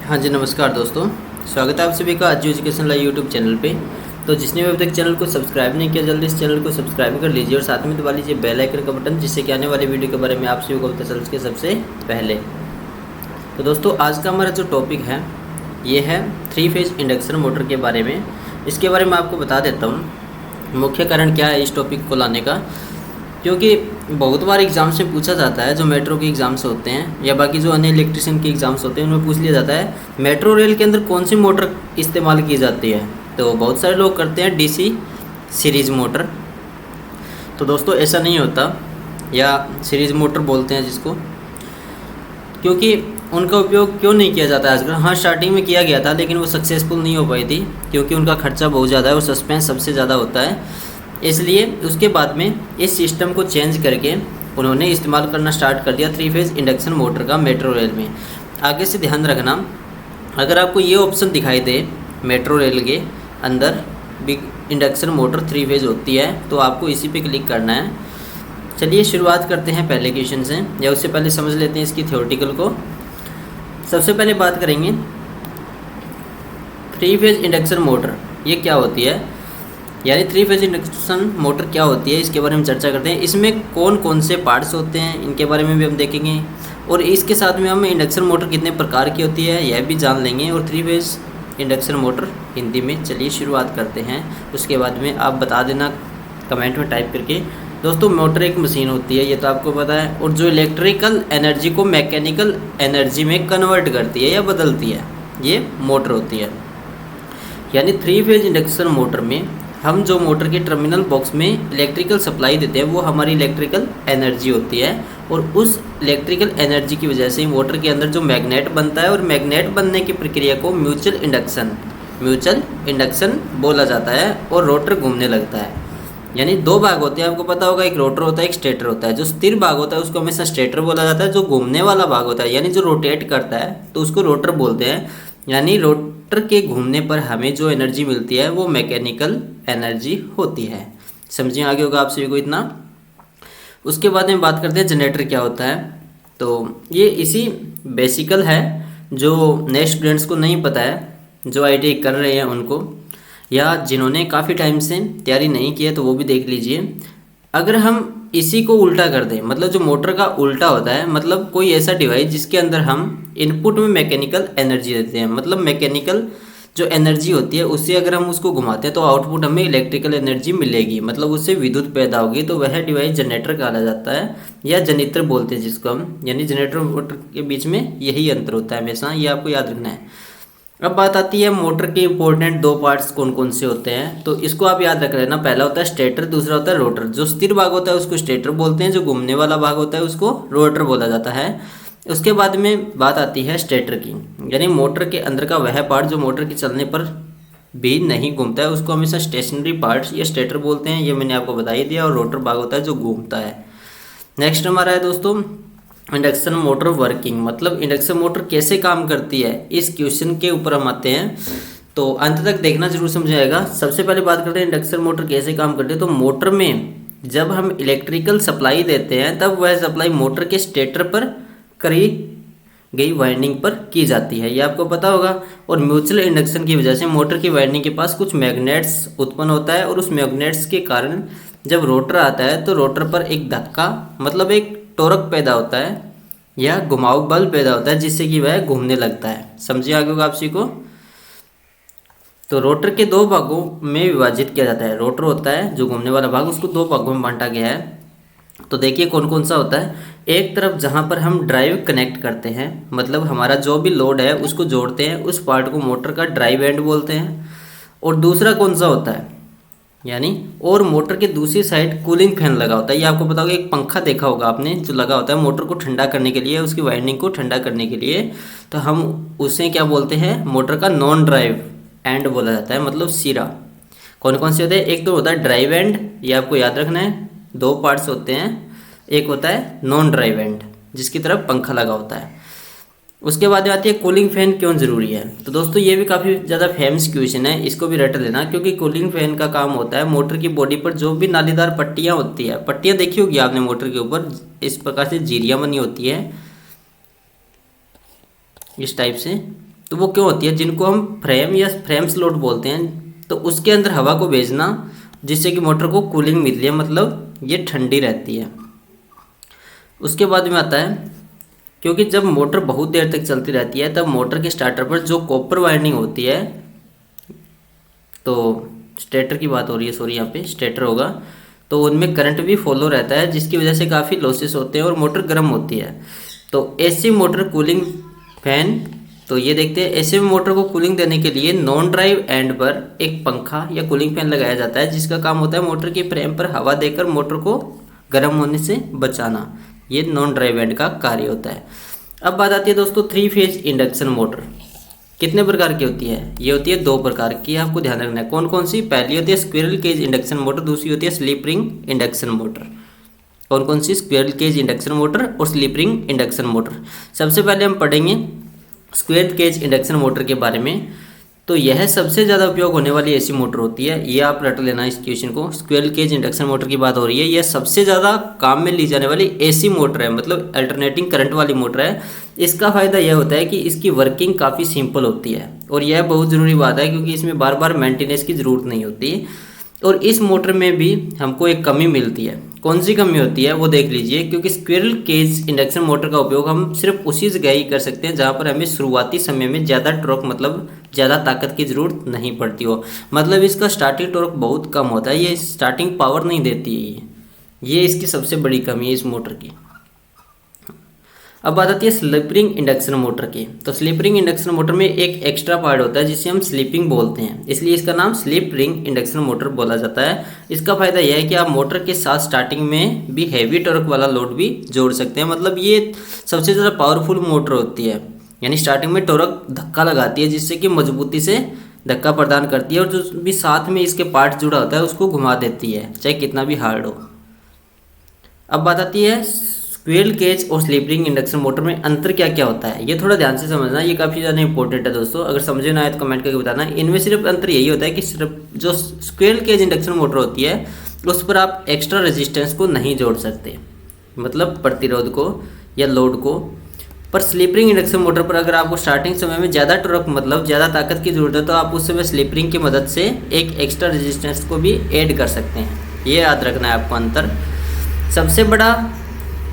हाँ जी, नमस्कार दोस्तों। स्वागत है आप सभी का आज एजुकेशन लाइव यूट्यूब चैनल पे। तो जिसने भी अभी तक चैनल को सब्सक्राइब नहीं किया, जल्दी इस चैनल को सब्सक्राइब कर लीजिए और साथ में दबा लीजिए बेल आइकन का बटन, जिससे कि आने वाली वीडियो के बारे में आप सभी को पता चल सके सबसे पहले। तो दोस्तों, आज का हमारा जो टॉपिक है ये है 3 फेज इंडक्शन मोटर के बारे में। इसके बारे में आपको बता देता हूँ मुख्य कारण क्या है इस टॉपिक को लाने का, क्योंकि बहुत बार एग्ज़ाम से पूछा जाता है, जो मेट्रो के एग्ज़ाम्स होते हैं या बाकी जो अन्य इलेक्ट्रिशियन के एग्ज़ाम्स होते हैं उनमें पूछ लिया जाता है मेट्रो रेल के अंदर कौन सी मोटर इस्तेमाल की जाती है। तो बहुत सारे लोग करते हैं डीसी सीरीज़ मोटर। तो दोस्तों ऐसा नहीं होता, या सीरीज़ मोटर बोलते हैं जिसको, क्योंकि उनका उपयोग क्यों नहीं किया जाता आजकल। हाँ, स्टार्टिंग में किया गया था लेकिन वो सक्सेसफुल नहीं हो पाई थी, क्योंकि उनका खर्चा बहुत ज़्यादा है और सस्पेंस सबसे ज़्यादा होता है। इसलिए उसके बाद में इस सिस्टम को चेंज करके उन्होंने इस्तेमाल करना स्टार्ट कर दिया 3 फेज इंडक्शन मोटर का मेट्रो रेल में। आगे से ध्यान रखना, अगर आपको ये ऑप्शन दिखाई दे मेट्रो रेल के अंदर भी इंडक्शन मोटर 3 फेज होती है, तो आपको इसी पे क्लिक करना है। चलिए शुरुआत करते हैं पहले क्वेश्चन से, या उससे पहले समझ लेते हैं इसकी थ्योरेटिकल को। सबसे पहले बात करेंगे 3 फेज इंडक्शन मोटर ये क्या होती है, यानी 3 फेज इंडक्शन मोटर क्या होती है, इसके बारे में चर्चा करते हैं। इसमें कौन कौन से पार्ट्स होते हैं इनके बारे में भी हम देखेंगे, और इसके साथ में हम इंडक्शन मोटर कितने प्रकार की होती है यह भी जान लेंगे, और 3 फेज इंडक्शन मोटर हिंदी में। चलिए शुरुआत करते हैं, उसके बाद में आप बता देना कमेंट में टाइप करके। दोस्तों, मोटर एक मशीन होती है, ये तो आपको पता है, और जो इलेक्ट्रिकल एनर्जी को मैकेनिकल एनर्जी में कन्वर्ट करती है या बदलती है, ये मोटर होती है। यानी 3 फेज इंडक्शन मोटर में हम जो मोटर के टर्मिनल बॉक्स में इलेक्ट्रिकल सप्लाई देते हैं वो हमारी इलेक्ट्रिकल एनर्जी होती है, और उस इलेक्ट्रिकल एनर्जी की वजह से मोटर के अंदर जो मैग्नेट बनता है, और मैग्नेट बनने की प्रक्रिया को म्यूचुअल इंडक्शन बोला जाता है, और रोटर घूमने लगता है। यानी 2 भाग होते हैं, आपको पता होगा, एक रोटर होता है, एक स्टेटर होता है। जो स्थिर भाग होता है उसको हमेशा स्टेटर बोला जाता है, जो घूमने वाला भाग होता है यानी जो रोटेट करता है तो उसको रोटर बोलते हैं। यानी रोटर के घूमने पर हमें जो एनर्जी मिलती है वो मैकेनिकल एनर्जी होती है। समझिए, आगे होगा आप सभी को इतना। उसके बाद में बात करते हैं जनरेटर क्या होता है। तो ये इसी बेसिकल है, जो नए स्टूडेंट्स को नहीं पता है, जो आईटीआई कर रहे हैं उनको, या जिन्होंने काफ़ी टाइम से तैयारी नहीं की है तो वो भी देख लीजिए। अगर हम इसी को उल्टा कर दें, मतलब जो मोटर का उल्टा होता है, मतलब कोई ऐसा डिवाइस जिसके अंदर हम इनपुट में मैकेनिकल एनर्जी देते हैं, मतलब मैकेनिकल जो एनर्जी होती है उससे अगर हम उसको घुमाते हैं तो आउटपुट हमें इलेक्ट्रिकल एनर्जी मिलेगी, मतलब उससे विद्युत पैदा होगी, तो वह डिवाइस जनरेटर कहा जाता है, या जनित्र बोलते हैं जिसको हम। यानी जनरेटर और मोटर के बीच में यही अंतर होता है हमेशा, ये आपको याद रखना है। अब बात आती है मोटर के इंपॉर्टेंट 2 पार्ट्स कौन कौन से होते हैं, तो इसको आप याद रख लेना। पहला होता है स्टेटर, दूसरा होता है रोटर। जो स्थिर भाग होता है उसको स्टेटर बोलते हैं, जो घूमने वाला भाग होता है उसको रोटर बोला जाता है। उसके बाद में बात आती है स्टेटर की, यानी मोटर के अंदर का वह पार्ट जो मोटर के चलने पर भी नहीं घूमता है उसको हमेशा स्टेशनरी पार्ट या स्टेटर बोलते हैं, ये मैंने आपको बता ही दिया। और रोटर भाग होता है जो घूमता है। नेक्स्ट हमारा है दोस्तों इंडक्शन मोटर वर्किंग, मतलब इंडक्शन मोटर कैसे काम करती है, इस क्वेश्चन के ऊपर हम आते हैं, तो अंत तक देखना जरूर समझाएगा। सबसे पहले बात करते हैं इंडक्शन मोटर कैसे काम करती है। तो मोटर में जब हम इलेक्ट्रिकल सप्लाई देते हैं तब वह सप्लाई मोटर के स्टेटर पर करी गई वाइंडिंग पर की जाती है, ये आपको पता होगा। और म्यूचुअल इंडक्शन की वजह से मोटर की वाइंडिंग के पास कुछ मैग्नेट्स उत्पन्न होता है, और उस मैग्नेट्स के कारण जब रोटर आता है तो रोटर पर एक धक्का, मतलब एक टॉर्क पैदा होता है या घुमाव बल पैदा होता है, जिससे कि वह घूमने लगता है। समझिए आगे होगा आप सभी को। तो रोटर के 2 भागों में विभाजित किया जाता है। रोटर होता है जो घूमने वाला भाग, उसको 2 भागों में बांटा गया है। तो देखिए कौन कौन सा होता है। एक तरफ जहाँ पर हम ड्राइव कनेक्ट करते हैं, मतलब हमारा जो भी लोड है उसको जोड़ते हैं, उस पार्ट को मोटर का ड्राइव एंड बोलते हैं। और दूसरा कौन सा होता है, यानी और मोटर के दूसरी साइड कूलिंग फैन लगा होता है। ये आपको पता होगा, एक पंखा देखा होगा आपने जो लगा होता है मोटर को ठंडा करने के लिए, उसकी वाइंडिंग को ठंडा करने के लिए। तो हम उसे क्या बोलते हैं, मोटर का नॉन ड्राइव एंड बोला जाता है, मतलब सिरा। कौन कौन से होते हैं, एक तो होता है ड्राइव एंड, ये आपको याद रखना है, 2 पार्ट्स होते हैं। एक होता है नॉन ड्राइव एंड जिसकी तरफ पंखा लगा होता है। उसके बाद आती है कूलिंग फैन क्यों ज़रूरी है। तो दोस्तों ये भी काफ़ी ज़्यादा फेमस क्वेश्चन है, इसको भी रट लेना, क्योंकि कूलिंग फैन का काम होता है मोटर की बॉडी पर जो भी नालीदार पट्टियाँ होती है, पट्टियाँ देखी होगी आपने मोटर के ऊपर, इस प्रकार से जीरियाँ बनी होती है इस टाइप से। तो वो क्यों होती है, जिनको हम फ्रेम या फ्रेम स्लॉट बोलते हैं, तो उसके अंदर हवा को भेजना जिससे कि मोटर को कूलिंग मिलती है, मतलब ये ठंडी रहती है। उसके बाद में आता है, क्योंकि जब मोटर बहुत देर तक चलती रहती है तब मोटर के स्टार्टर पर जो कॉपर वाइंडिंग होती है, तो स्टेटर की बात हो रही है, सॉरी यहाँ पे स्टेटर होगा, तो उनमें करंट भी फॉलो रहता है जिसकी वजह से काफ़ी लॉसेस होते हैं और मोटर गर्म होती है। तो एसी मोटर कूलिंग फैन, तो ये देखते हैं एसी मोटर को कूलिंग देने के लिए नॉन ड्राइव एंड पर एक पंखा या कूलिंग फैन लगाया जाता है जिसका काम होता है मोटर की फ्रेम पर हवा देकर मोटर को गर्म होने से बचाना। ये नॉन ड्राइव एंड का कार्य होता है। अब बात आती है दोस्तों 3 फेज इंडक्शन मोटर कितने प्रकार की होती है। ये होती है 2 प्रकार की, आपको ध्यान रखना है। कौन कौन सी? पहली होती है स्क्विरल केज इंडक्शन मोटर, दूसरी होती है स्लिप रिंग इंडक्शन मोटर। कौन कौन सी? स्क्विरल केज इंडक्शन मोटर और स्लिप रिंग इंडक्शन मोटर। सबसे पहले हम पढ़ेंगे स्क्विरल केज इंडक्शन मोटर के बारे में। तो यह सबसे ज़्यादा उपयोग होने वाली ऐसी मोटर होती है, ये आप रट लेना इस क्वेश्चन को। स्क्विरल केज इंडक्शन मोटर की बात हो रही है, यह सबसे ज़्यादा काम में ली जाने वाली ऐसी मोटर है, मतलब अल्टरनेटिंग करंट वाली मोटर है। इसका फ़ायदा यह होता है कि इसकी वर्किंग काफ़ी सिंपल होती है, और यह बहुत ज़रूरी बात है क्योंकि इसमें बार बार मेंटेनेंस की ज़रूरत नहीं होती। और इस मोटर में भी हमको एक कमी मिलती है। कौन सी कमी होती है वो देख लीजिए, क्योंकि स्क्विरल केज इंडक्शन मोटर का उपयोग हम सिर्फ उसी जगह ही कर सकते हैं जहाँ पर हमें शुरुआती समय में ज़्यादा टॉर्क, मतलब ज़्यादा ताकत की ज़रूरत नहीं पड़ती हो। मतलब इसका स्टार्टिंग टॉर्क बहुत कम होता है, ये स्टार्टिंग पावर नहीं देती है। ये इसकी सबसे बड़ी कमी है इस मोटर की। अब बात आती है स्लिप रिंग इंडक्शन मोटर की। तो स्लिप रिंग इंडक्शन मोटर में एक एक्स्ट्रा पार्ट होता है जिसे हम स्लीपिंग बोलते हैं, इसलिए इसका नाम स्लिप रिंग इंडक्शन मोटर बोला जाता है। इसका फायदा यह है कि आप मोटर के साथ स्टार्टिंग में भी हैवी टॉर्क वाला लोड भी जोड़ सकते हैं। मतलब ये सबसे ज़्यादा पावरफुल मोटर होती है, यानी स्टार्टिंग में टॉर्क धक्का लगाती है जिससे कि मजबूती से धक्का प्रदान करती है, और जो भी साथ में इसके पार्ट जुड़ा होता है उसको घुमा देती है, चाहे कितना भी हार्ड हो। अब बात आती है स्क्विरल केज और स्लिप रिंग इंडक्शन मोटर में अंतर क्या क्या होता है, ये थोड़ा ध्यान से समझना, ये काफ़ी ज़्यादा इंपॉर्टेंट है दोस्तों। अगर समझे ना आए तो कमेंट करके बताना। इनमें सिर्फ अंतर यही होता है कि सिर्फ जो स्क्विरल केज इंडक्शन मोटर होती है उस पर आप एक्स्ट्रा रेजिस्टेंस को नहीं जोड़ सकते, मतलब प्रतिरोध को या लोड को। पर स्लिप रिंग इंडक्शन मोटर पर अगर आपको स्टार्टिंग समय में ज़्यादा टॉर्क, मतलब ज़्यादा ताकत की ज़रूरत है, तो आप उस समय स्लिप रिंग की मदद से एक एक्स्ट्रा रेजिस्टेंस को भी ऐड कर सकते हैं। ये याद रखना है आपको अंतर। सबसे बड़ा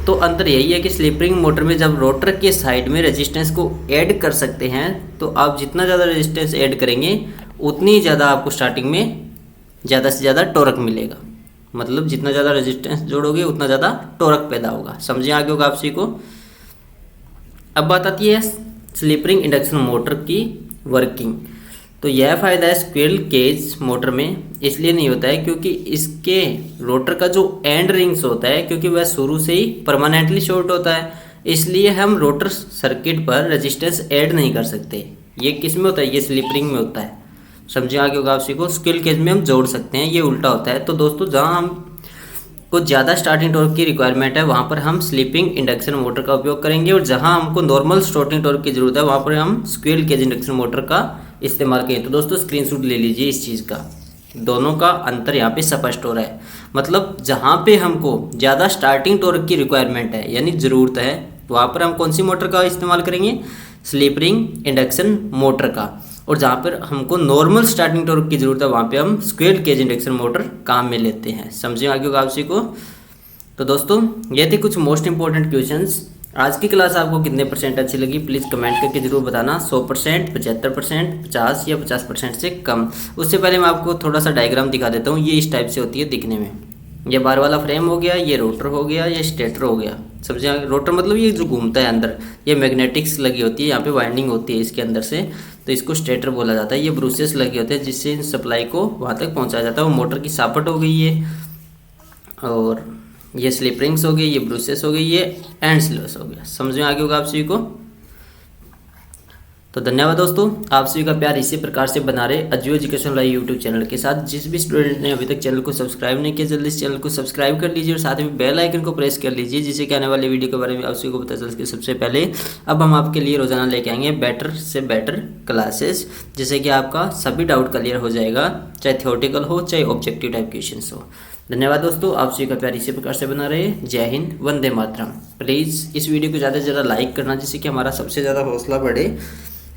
तो अंतर यही है कि स्लिप रिंग मोटर में जब रोटर के साइड में रेजिस्टेंस को ऐड कर सकते हैं, तो आप जितना ज़्यादा रेजिस्टेंस ऐड करेंगे उतनी ज़्यादा आपको स्टार्टिंग में ज़्यादा से ज़्यादा टॉर्क मिलेगा। मतलब जितना ज़्यादा रेजिस्टेंस जोड़ोगे उतना ज़्यादा टॉर्क पैदा होगा। समझिए आगे होगा आप सभी को। अब बात आती है स्लिप रिंग इंडक्शन मोटर की वर्किंग। तो यह फ़ायदा है स्क्विरल केज मोटर में इसलिए नहीं होता है क्योंकि इसके रोटर का जो एंड रिंग्स होता है, क्योंकि वह शुरू से ही परमानेंटली शॉर्ट होता है, इसलिए हम रोटर सर्किट पर रेजिस्टेंस ऐड नहीं कर सकते। ये किस में होता है? ये स्लिप रिंग में होता है। समझिए आगे होगा आप सीखो। स्क्विरल केज में हम जोड़ सकते हैं, ये उल्टा होता है। तो दोस्तों जहाँ हम को ज़्यादा स्टार्टिंग टॉर्क की रिक्वायरमेंट है वहाँ पर हम स्लिपिंग इंडक्शन मोटर का उपयोग करेंगे, और जहाँ हमको नॉर्मल स्टार्टिंग टॉर्क की ज़रूरत है वहाँ पर हम स्क्विरल केज इंडक्शन मोटर का इस्तेमाल करें। तो दोस्तों स्क्रीनशॉट ले लीजिए इस चीज़ का, दोनों का अंतर यहाँ पे स्पष्ट हो रहा है। मतलब जहाँ पे हमको ज़्यादा स्टार्टिंग टॉर्क की रिक्वायरमेंट है यानी ज़रूरत है, वहाँ पर हम कौन सी मोटर का इस्तेमाल करेंगे? स्लिप रिंग इंडक्शन मोटर का। और जहाँ पर हमको नॉर्मल स्टार्टिंग टॉर्क की ज़रूरत है वहाँ पे हम स्क्विरल केज इंडक्शन मोटर काम में लेते हैं। समझिए आगे होगा आप सभी को। तो दोस्तों ये थे कुछ मोस्ट इंपॉर्टेंट क्वेश्चंस। आज की क्लास आपको कितने परसेंट अच्छी लगी प्लीज़ कमेंट करके ज़रूर बताना। 100%, 75%, 50 या 50% से कम। उससे पहले मैं आपको थोड़ा सा डायग्राम दिखा देता हूँ। ये इस टाइप से होती है दिखने में। ये बार वाला फ्रेम हो गया, ये रोटर हो गया, ये स्टेटर हो गया। समझिए रोटर मतलब ये जो घूमता है अंदर, ये मैग्नेटिक्स लगी होती है, यहाँ पे वाइंडिंग होती है इसके अंदर से, तो इसको स्टेटर बोला जाता है। ये ब्रूसेस लगे होते हैं जिससे सप्लाई को वहाँ तक पहुँचाया जाता है। वो मोटर की सापट हो गई है, और ये स्लिप रिंग्स हो गई, ये ब्रूसेस हो गई, ये एंड स्लोस हो गया। समझ में आगे होगा आप सभी को। तो धन्यवाद दोस्तों, आप सभी का प्यार इसी प्रकार से बना रहे Ajju education live YouTube channel के साथ। जिस भी स्टूडेंट ने अभी तक चैनल को सब्सक्राइब नहीं किया जल्दी इस चैनल को सब्सक्राइब कर लीजिए और साथ में बेल आइकन को प्रेस कर लीजिए, जिससे कि आने वाले वीडियो के बारे में आप सभी को पता चल सके सबसे पहले। अब हम आपके लिए रोजाना लेके आएंगे बेटर से बेटर क्लासेस, जिससे कि आपका सभी डाउट क्लियर हो जाएगा, चाहे थियोरेटिकल हो चाहे ऑब्जेक्टिव टाइप क्वेश्चन हो। धन्यवाद दोस्तों, आप सभी का प्यार इसी प्रकार से बना रहे। जय हिंद, वंदे मातरम। प्लीज़ इस वीडियो को ज़्यादा से ज़्यादा लाइक करना जिससे कि हमारा सबसे ज़्यादा हौसला बढ़े,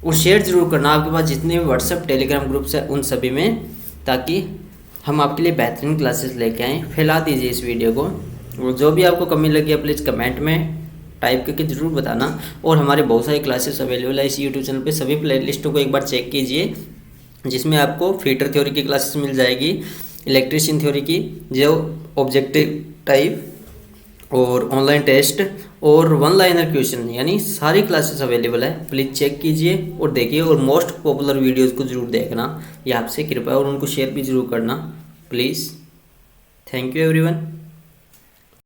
और शेयर ज़रूर करना आपके पास जितने भी व्हाट्सएप टेलीग्राम ग्रुप्स हैं उन सभी में, ताकि हम आपके लिए बेहतरीन क्लासेस लेके आएँ। फैला दीजिए इस वीडियो को, और जो भी आपको कमी लगी है प्लीज़ कमेंट में टाइप करके ज़रूर बताना। और हमारे बहुत सारी क्लासेस अवेलेबल है इस यूट्यूब चैनल पे, सभी प्लेलिस्टों को एक बार चेक कीजिए, जिसमें आपको फीटर थ्योरी की क्लासेस मिल जाएगी, इलेक्ट्रीशियन थ्योरी की, जो ऑब्जेक्टिव टाइप और ऑनलाइन टेस्ट और वन लाइनर क्वेश्चन, यानी सारी क्लासेस अवेलेबल है। प्लीज़ चेक कीजिए और देखिए, और मोस्ट पॉपुलर वीडियोस को ज़रूर देखना, ये आपसे कृपया, और उनको शेयर भी ज़रूर करना प्लीज़। Thank you everyone.